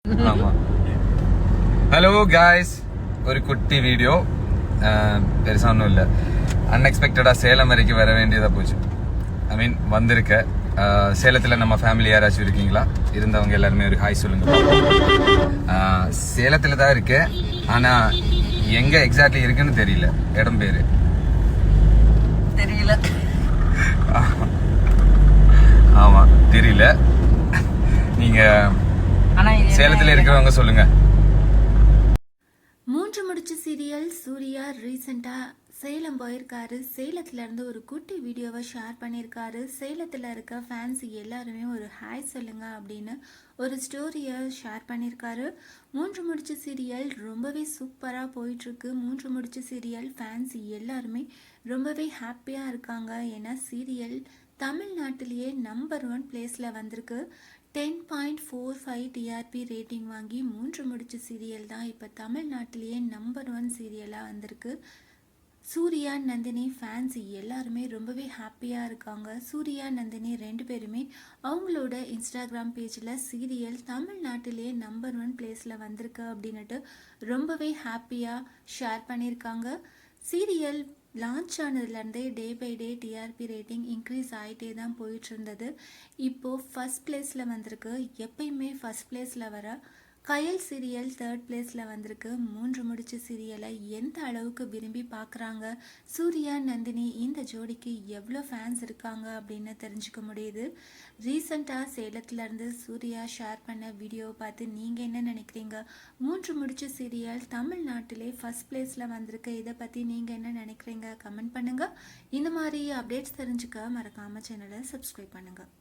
ஆமா. Hello guys, ஒரு குட்டி வீடியோ. பெருசா ஒன்றும் இல்லை. அன்எக்ஸ்பெக்டடா சேலம் வரைக்கும் வர வேண்டியதா போச்சு. ஐ மீன் வந்திருக்க. சேலத்தில் நம்ம ஃபேமிலி யாராச்சும் இருக்கீங்களா? இருந்தவங்க எல்லாருமே ஒரு ஹாய் சொல்லுங்க. சேலத்தில் தான் இருக்கு, ஆனால் எங்கே எக்ஸாக்ட்லி இருக்குன்னு தெரியல. இடம் பேர் தெரியல. ஆமாம், தெரியல. நீங்கள் சேலத்தில் இருக்கிறவங்க சொல்லுங்க. மூன்று முடிச்சு சீரியல் சூர்யா ரீசெண்டாக சேலம் போயிருக்காரு. சேலத்துல இருந்து ஒரு குட்டி வீடியோவை ஷேர் பண்ணியிருக்காரு. சேலத்தில் இருக்க ஃபேன்ஸ் எல்லாருமே ஒரு ஹாய் சொல்லுங்க அப்படின்னு ஒரு ஸ்டோரியை ஷேர் பண்ணியிருக்காரு. மூன்று முடிச்சு சீரியல் ரொம்பவே சூப்பராக போயிட்டுருக்கு. மூன்று முடிச்சு சீரியல் ஃபேன்ஸ் எல்லாருமே ரொம்பவே ஹாப்பியாக இருக்காங்க. ஏன்னா சீரியல் தமிழ்நாட்டிலேயே நம்பர் 1 பிளேஸில் வந்திருக்கு. 10.45 டிஆர்பி ரேட்டிங் வாங்கி மூன்று முடிச்சு சீரியல் தான் இப்போ தமிழ்நாட்டிலேயே நம்பர் 1 சீரியலாக வந்திருக்கு. சூர்யா நந்தினி ஃபேன்ஸ் எல்லாருமே ரொம்பவே ஹாப்பியாக இருக்காங்க. சூர்யா நந்தினி 2 பேருமே அவங்களோட இன்ஸ்டாகிராம் பேஜில் சீரியல் தமிழ்நாட்டிலேயே நம்பர் 1 பிளேஸில் வந்திருக்கு அப்படின்னுட்டு ரொம்பவே ஹாப்பியாக ஷேர் பண்ணியிருக்காங்க. சீரியல் லான்ச் ஆனதுலேருந்தே day by day TRP rating increase ஆகிட்டே தான் போயிட்டு இருந்தது. இப்போது ஃபஸ்ட் பிளேஸில் வந்திருக்கு. எப்பயுமே ஃபஸ்ட் பிளேஸில் வர கயல் சீரியல் 3rd பிளேஸில் வந்திருக்கு. மூன்று முடிச்சு சீரியலை எந்த அளவுக்கு விரும்பி பார்க்குறாங்க, சூர்யா நந்தினி இந்த ஜோடிக்கு எவ்வளோ ஃபேன்ஸ் இருக்காங்க அப்படின்னு தெரிஞ்சுக்க முடியுது. ரீசெண்டாக சேலத்துலேருந்து சூர்யா ஷேர் பண்ண வீடியோவை பார்த்து நீங்கள் என்ன நினைக்கிறீங்க? மூன்று முடிச்சு சீரியல் தமிழ்நாட்டிலே ஃபஸ்ட் பிளேஸில் வந்திருக்கு. இதை பற்றி நீங்கள் என்ன நினைக்கிறீங்க? கமெண்ட் பண்ணுங்கள். இந்த மாதிரி அப்டேட்ஸ் தெரிஞ்சுக்க மறக்காமல் சேனலை சப்ஸ்கிரைப் பண்ணுங்கள்.